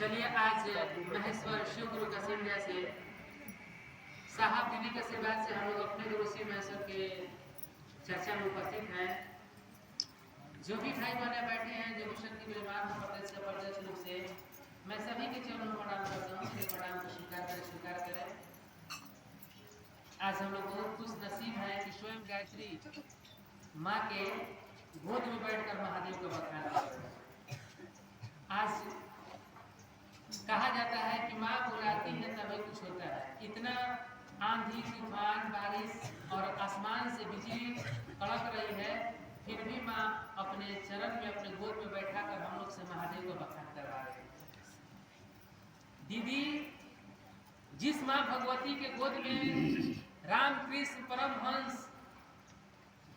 चलिए आज महेश्वर शिव गुरु का इंडिया से साहब दीदी के आशीर्वाद से हम लोग अपने गुरु श्री महेश्वर के चर्चा में उपस्थित हैं। जो भी भाई बहने बैठे हैं, जो मिशन की विद्वान हो प्रत्यक्ष या प्रत्यक्ष रूप से, मैं सभी के चरणों में प्रणाम करता हूँ। उसके प्रणाम को स्वीकार करें। आज हम लोग बहुत खुश नसीब हैं कि स्वयं गायत्री माँ के गोद में बैठकर महादेव का बखान कर रहे हैं। आज कहा जाता है कि माँ बुलाती है तभी कुछ होता है। इतना आंधी तूफान बारिश और आसमान से बिजली कड़क रही है, फिर भी माँ अपने चरण में अपने गोद में बैठा कर हम लोग से महादेव को बखान करवा रहे हैं। दीदी जिस माँ भगवती के गोद में रामकृष्ण परमहंस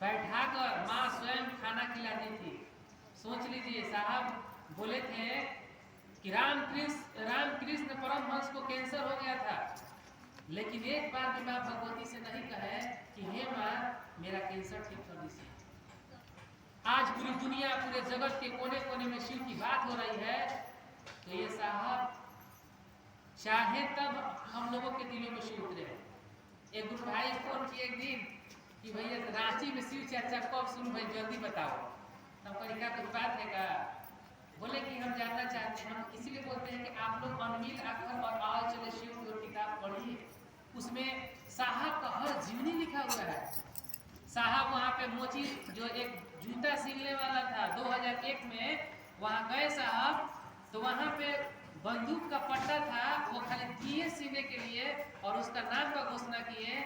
बैठाकर माँ स्वयं खाना खिलाती थी। सोच लीजिए, साहब बोले थे कि रामकृष्ण परमहंस को कैंसर हो गया था, लेकिन एक बार भी माँ भगवती से नहीं कहे कि हे माँ मेरा कैंसर ठीक कर दीजिए। आज पूरी दुनिया पूरे जगत के कोने कोने में शिव की बात हो रही है, तो ये साहब चाहे तब हम लोगों के दिलों में शिव उतरे। एक गुरु भाई फोन किए एक दिन कि भैया रांची में शिव चर्चा कब शुरू भाई जल्दी बताओ। तब कहा कुछ बात है का? बोले कि हम जानना चाहते हैं। हम इसीलिए बोलते हैं कि आप लोग अनमिल अखर और आल चले शिव की किताब पढ़िए, उसमें साहब का हर जीवनी लिखा हुआ है। साहब वहाँ पे मोची जो एक जूता सिलने वाला था 2001 में, वहाँ गए साहब, तो वहाँ पे बंदूक का पट्टा था, वो खाली दिए सीने के लिए और उसका नाम का घोषणा किए।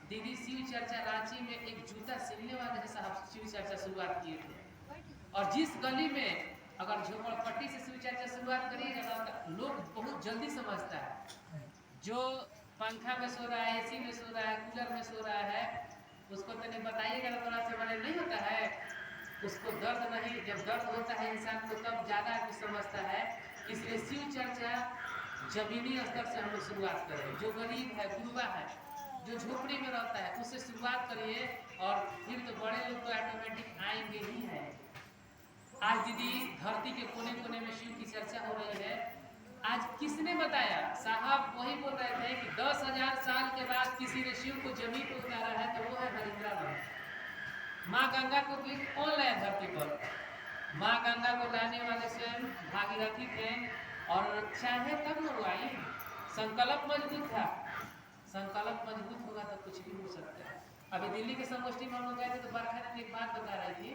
दीदी शिव चर्चा रांची में एक जूता सिलने वाले से साहब शिव चर्चा शुरुआत किए थे। और जिस गली में अगर झोपड़पट्टी से शिव चर्चा शुरुआत करिएगा तो लोग बहुत जल्दी समझता है। जो पंखा में सो रहा है, एसी में सो रहा है, कूलर में सो रहा है, उसको तो नहीं बताइएगा तो थोड़ा सा बड़े नहीं होता है। उसको दर्द नहीं, जब दर्द होता है इंसान को तब ज़्यादा आदमी समझता है। इसलिए शिव चर्चा जमीनी स्तर से हम लोग शुरुआत करें। जो गरीब है, गुरुबा है, जो झोपड़ी में रहता है, उससे शुरुआत करिए और फिर तो बड़े लोग तो ऑटोमेटिक आएंगे ही हैं। आज दीदी धरती के कोने कोने में शिव की चर्चा हो रही है। आज किसने बताया? साहब वही बोल रहे थे कि 10,000 साल के बाद किसी ने शिव को जमीन पर उतारा है, तो वो है हरिद्रा राम। माँ गंगा को कौन लाया धरती पर? माँ गंगा को लाने वाले स्वयं भागीरथी थे, और चाहे तब न वो आई। संकल्प मजबूत था, संकल्प मजबूत होगा तो कुछ भी हो सकता है। अभी दिल्ली के संगोष्ठी में हम लोग गए थे तो बरखा ने एक बात बता रही थी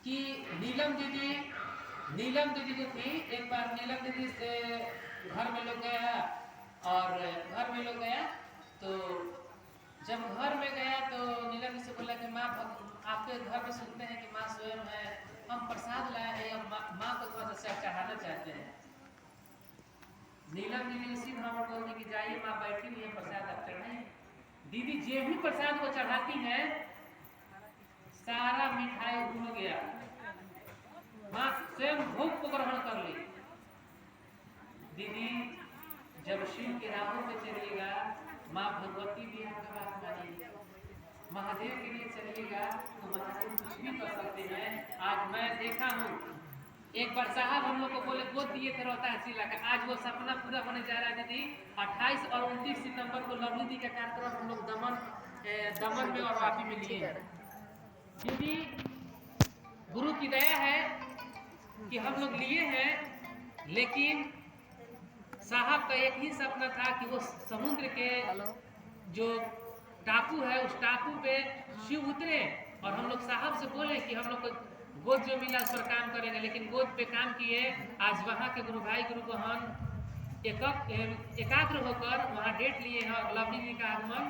कि नीलम दीदी जो थी, एक बार नीलम दीदी से घर में लोग गया, और घर में लोग गया तो जब घर में गया तो नीलम जी से बोला कि माँ आपके घर में सुनते हैं कि माँ स्वयं है, हम प्रसाद लाए हैं और माँ को थोड़ा सा चढ़ाना चाहते हैं। नीलम दीदी उसी भाव में बोलती कि जाइए माँ बैठी हुई है, प्रसाद आप चढ़ाइए। दीदी जो भी प्रसाद को चढ़ाती है सारा मिठाई भूल गया, माँ स्वयं भोग को ग्रहण कर ली। दीदी जब शिव के राहों पे चलिएगा, माँ भगवती भी आपका बात मानेगी। महादेव के लिए चलिएगा तो महादेव कुछ भी कर सकते हैं। आज मैं देखा हूँ, एक बार साहब हम लोग को बोले गोद दिए थे रोहतास जिला का, आज वो सपना पूरा होने जा रहा है। दीदी 28 और 29 सितंबर को लवली दी का कार्यक्रम हम लोग दमन में और वापी में लिए हैं। दीदी गुरु की दया है कि हम लोग लिए हैं, लेकिन साहब का एक ही सपना था कि वो समुद्र के जो टापू है उस टापू पे शिव उतरे, और हम लोग साहब से बोले कि हम लोग को गोद जो मिला उस पर काम करेंगे, लेकिन गोद पे काम किए। आज वहाँ के गुरु भाई गुरु बहन एकाग्र होकर वहाँ डेट लिए हैं, और लवली जी का आगमन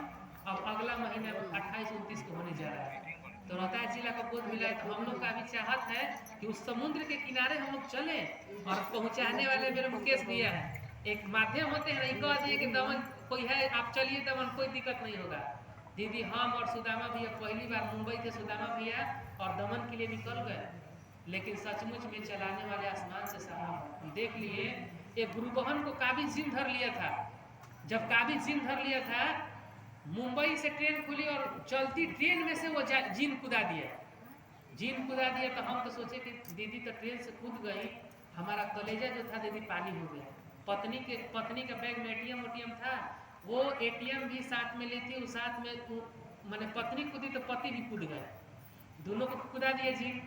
अब अगला महीना 28-29 को होने जा रहा है। तो रोहतास जिला का गोद मिला है, तो हम लोग का भी चाहत है कि उस समुद्र के किनारे हम लोग चले, और पहुँचाने वाले मेरे मुकेश भैया है, एक माध्यम होते हैं, नहीं कह दिए कि दमन कोई है आप चलिए दमन, कोई दिक्कत नहीं होगा। दीदी हम और सुदामा भैया पहली बार मुंबई थे, सुदामा भैया और दमन के लिए निकल गए, लेकिन सचमुच में चलाने वाले आसमान से साहब देख लिए। एक गुरु बहन को काबिज जिन धर लिया था। जब काबिज जिन धर लिया था, मुंबई से ट्रेन खुली और चलती ट्रेन में से वो जिन कुदा दिया। तो हम तो सोचे कि दीदी तो ट्रेन से कूद गई, हमारा कलेजा जो था दीदी पानी हो गया। पत्नी के बैग में एटीएम था, वो एटीएम भी साथ में ली थी, उस साथ में मैंने पत्नी कूदी तो पति भी कूद गया, दोनों को कूदा दिए जी।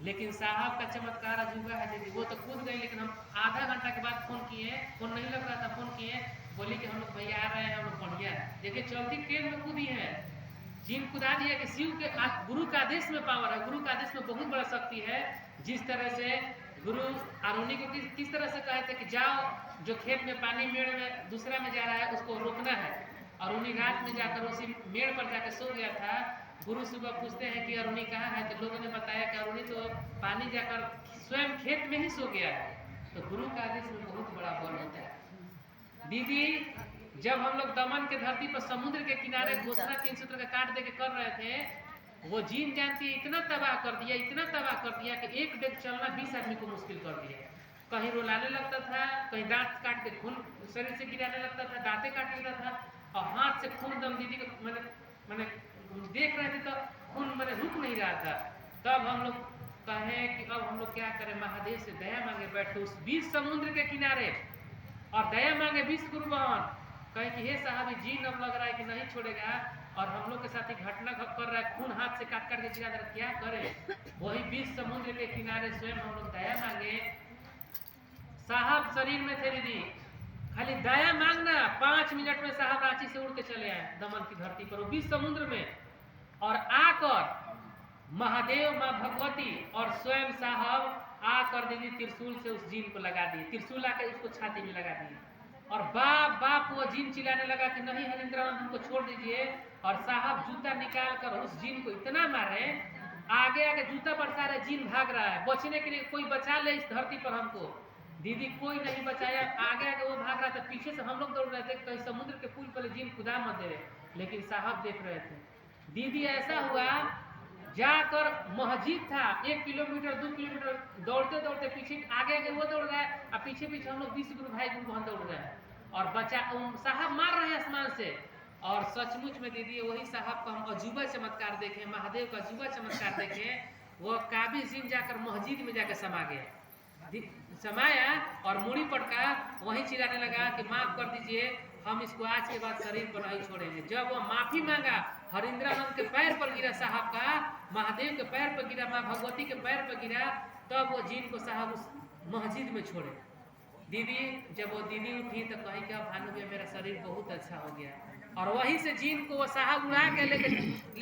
लेकिन साहब का चमत्कार अजूबा है दीदी, वो तो कूद गए, लेकिन हम आधा घंटा के बाद फोन किए, फोन नहीं लग रहा था, फोन किए, बोली कि हम लोग भैया आ रहे हैं, हम लोग बढ़िया देखिए चलती ट्रेन में कूदी है, जिन कुदा दिया कि शिव के गुरु का आदेश में पावर है, गुरु का आदेश में बहुत बड़ा शक्ति है। जिस तरह से गुरु अरुणी को किस तरह से कहे थे कि जाओ, जो खेत में पानी मेड़ में दूसरा में जा रहा है उसको रोकना है, अरुणी रात में जाकर उसी मेड़ पर जाकर सो गया था। गुरु सुबह पूछते हैं कि अरुणी कहाँ है, तो लोगों ने बताया कि अरुणी तो पानी जाकर स्वयं खेत में ही सो गया है। तो गुरु का आदेश में बहुत बड़ा बल होता है दीदी। जब हम लोग दमन के धरती पर समुद्र के किनारे घोषणा 3 सूत्र का काट दे के कर रहे थे, वो जीन जानती है इतना तबाह कर दिया, इतना तबाह कर दिया कि एक डेग चलना 20 आदमी को मुश्किल कर दिया। कहीं रुलाने लगता था, कहीं दांत काट के खून शरीर से गिराने लगता था, दांतें काट लेता था, और हाथ से खून दम दीदी को मैंने देख रहे थे तो खून मैंने रुक नहीं रहा था। तब हम लोग कहे कि अब हम लोग क्या करें, महादेव से दया मांगे बैठे उस 20 समुद्र के किनारे, और दया मांगे 20 गुरु बहन, कहे कि हे साहब जीन अब लग रहा है कि नहीं छोड़ेगा, और हम लोग के साथ ही घटना कर रहा है, खून हाथ से काट काट के गिरा दे, क्या करें। वही 20 समुद्र के किनारे स्वयं हम लोग दया मांगे। साहब शरीर में थे दीदी, खाली दया मांगना, 5 मिनट में साहब रांची से उड़ के चले आए दमन की धरती पर 20 समुद्र में, और आकर महादेव माँ भगवती और स्वयं साहब आकर दीदी त्रिशूल से उस जीन को लगा दिए, त्रिशूल आकर उसको छाती में लगा दिए, और बाप बाप वो जीन चिल्लाने लगा कि नहीं हरिंद्रानंद हमको छोड़ दीजिए। और साहब जूता निकाल कर उस जीन को इतना मारे, आगे आगे जूता बरसा रहे, जीन भाग रहा है, बचने के लिए कोई बचा ले इस धरती पर हमको। दीदी कोई नहीं बचाया, आगे आगे वो भाग रहा था, पीछे से हम लोग दौड़ रहे थे, कहीं समुद्र के पुल पर जीन खुदा मत दे रहे, लेकिन साहब देख रहे थे। दीदी ऐसा हुआ, जाकर मस्जिद था 1 किलोमीटर 2 किलोमीटर दौड़ते दौड़ते पीछे आगे आगे वो दौड़ रहा है, और पीछे पीछे हम लोग 20 गुरु भाई गुरु बहन दौड़ रहे हैं, और बच्चा साहब मार रहे हैं आसमान से। और सचमुच में दीदी वही साहब का हम अजूबा चमत्कार देखे, महादेव का अजूबा चमत्कार देखे। वो काबिज जिन जाकर मस्जिद में जाकर समा गया, समाया और मुड़ी पटका वहीं चिल्लाने लगा कि माफ कर दीजिए, हम इसको आज के बाद शरीर पर नहीं छोड़ेंगे। जब वो माफी मांगा, हरिंद्रानंद के पैर पर गिरा साहब का, महादेव के पैर पर गिरा, माँ भगवती के पैर पर गिरा, तब वो जीन को साहब उस मस्जिद में छोड़े। दीदी जब वो दीदी उठी तो कहीं क्या भानु भैया मेरा शरीर बहुत अच्छा हो गया, और वहीं से जीन को वो साहब उड़ा के ले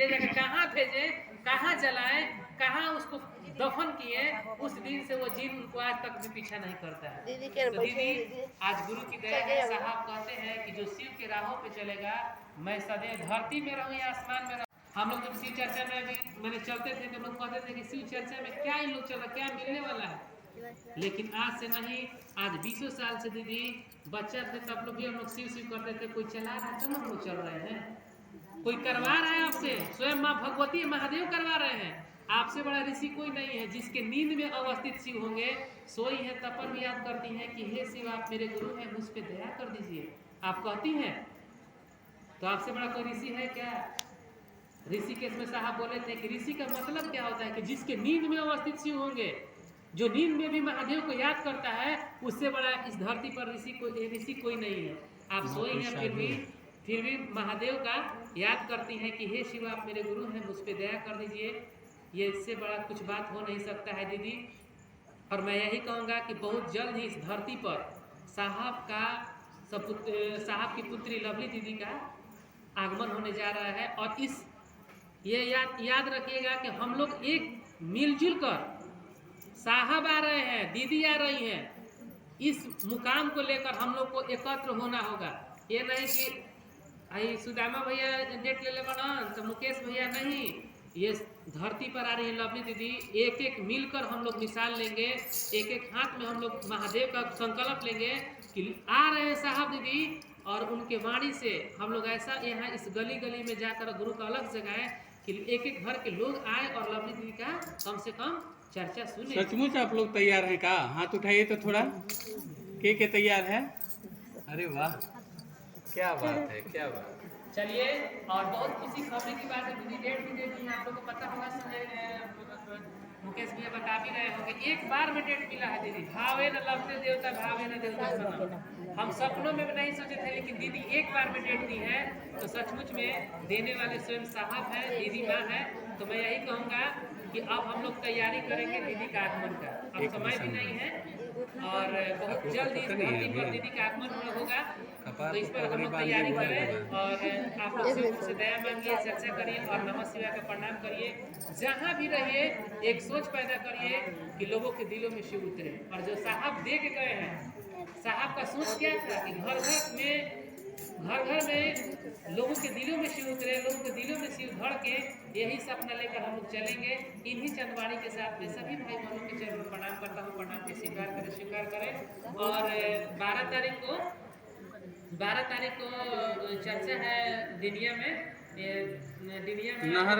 जाकर कहाँ भेजे, कहाँ जलाए, कहाँ उसको दफन किए, उस दिन से वो जीन उनको आज तक भी पीछा नहीं करता है। तो दीदी आज गुरु की दया है, साहब कहते हैं कि जो शिव के राहों पे चलेगा, मैं सदैव धरती में रहूं या आसमान में रहूं। हम लोग जब शिव चर्चा में भी मैंने चलते थे तो लोग कहते थे कि शिव चर्चा में क्या इन लोग चल रहा, क्या मिलने वाला है, लेकिन आज से नहीं, आज 20 साल से दीदी बच्चा थे तब लोग भी हम लोग शिव शिव करते थे, कोई चला रहा है तब हम लोग चल रहे हैं, कोई करवा रहा है आपसे, स्वयं माँ भगवती महादेव करवा रहे हैं, आपसे बड़ा ऋषि कोई नहीं है। जिसके नींद में अवस्थित शिव होंगे सोई है तपन भी याद करती हैं कि हे शिव आप मेरे गुरु हैं, मुझ पे दया कर दीजिए, आप कहती हैं, तो आपसे बड़ा कोई ऋषि है क्या। ऋषिकेश में साहब बोले थे कि ऋषि का मतलब क्या होता है कि जिसके नींद में अवस्थित शिव होंगे, जो नींद में भी महादेव को याद करता है, उससे बड़ा इस धरती पर ऋषि कोई नहीं है। आप सोई हैं फिर भी महादेव का याद करती हैं कि हे शिव आप मेरे गुरु हैं, मुझ पे दया कर दीजिए, ये इससे बड़ा कुछ बात हो नहीं सकता है दीदी। और मैं यही कहूँगा कि बहुत जल्द ही इस धरती पर साहब की पुत्री लवली दीदी का आगमन होने जा रहा है, और ये याद रखिएगा कि हम लोग एक मिलजुल कर, साहब आ रहे हैं, दीदी आ रही हैं, इस मुकाम को लेकर हम लोग को एकत्र होना होगा। ये नहीं कि आई सुदामा भैया डेट ले बना तो मुकेश भैया नहीं, ये धरती पर आ रही है लवली दीदी, एक एक मिलकर हम लोग मिसाल लेंगे, एक एक हाथ में हम लोग महादेव का संकल्प लेंगे कि आ रहे हैं साहब दीदी, और उनके वाणी से हम लोग ऐसा यहाँ इस गली गली में जाकर गुरु का अलग जगाएं कि एक एक घर के लोग आए और लवली दीदी का कम से कम चर्चा सुने। सचमुच आप लोग तैयार हैं का? हाथ उठाइए तो थोड़ा, के तैयार है? अरे वाह, क्या बात है, क्या बात। चलिए, और बहुत खुशी खबरी की बात है दीदी, डेट भी दे दी है, आप लोग को पता होगा मुकेश भैया बता भी रहे होंगे, एक बार में डेट मिला है दीदी। भावे न लभते देवता, भावे न देवता सनम। हम सपनों में भी नहीं सोचे थे, लेकिन दीदी एक बार में डेट दी है, तो सचमुच में देने वाले स्वयं साहब हैं, दीदी माँ है। तो मैं यही कहूँगा कि अब हम लोग तैयारी करेंगे दीदी का आगमन का। अब समय भी नहीं है और बहुत जल्द इस धरती पर दीदी का आगमन होगा, तो इस पर हम लोग तैयारी करें। और आप लोग से उनसे दया मांगिए, चर्चा करिए और नमः शिवाय का प्रणाम करिए। जहाँ भी रहिए एक सोच पैदा करिए कि लोगों के दिलों में शिव उतरे। और जो साहब दे के गए हैं, साहब का सोच क्या था कि घर घर में लोगों के दिलों में शिव उतरे, लोगों के दिलों में शिव धड़ के। यही सपना लेकर हम लोग चलेंगे। इन्हीं चंदवाड़ी के साथ में सभी भाई बहनों के चरण में प्रणाम करता हूँ, प्रणाम के स्वीकार करें। और 12 तारीख को चर्चा है दिनिया में, नहर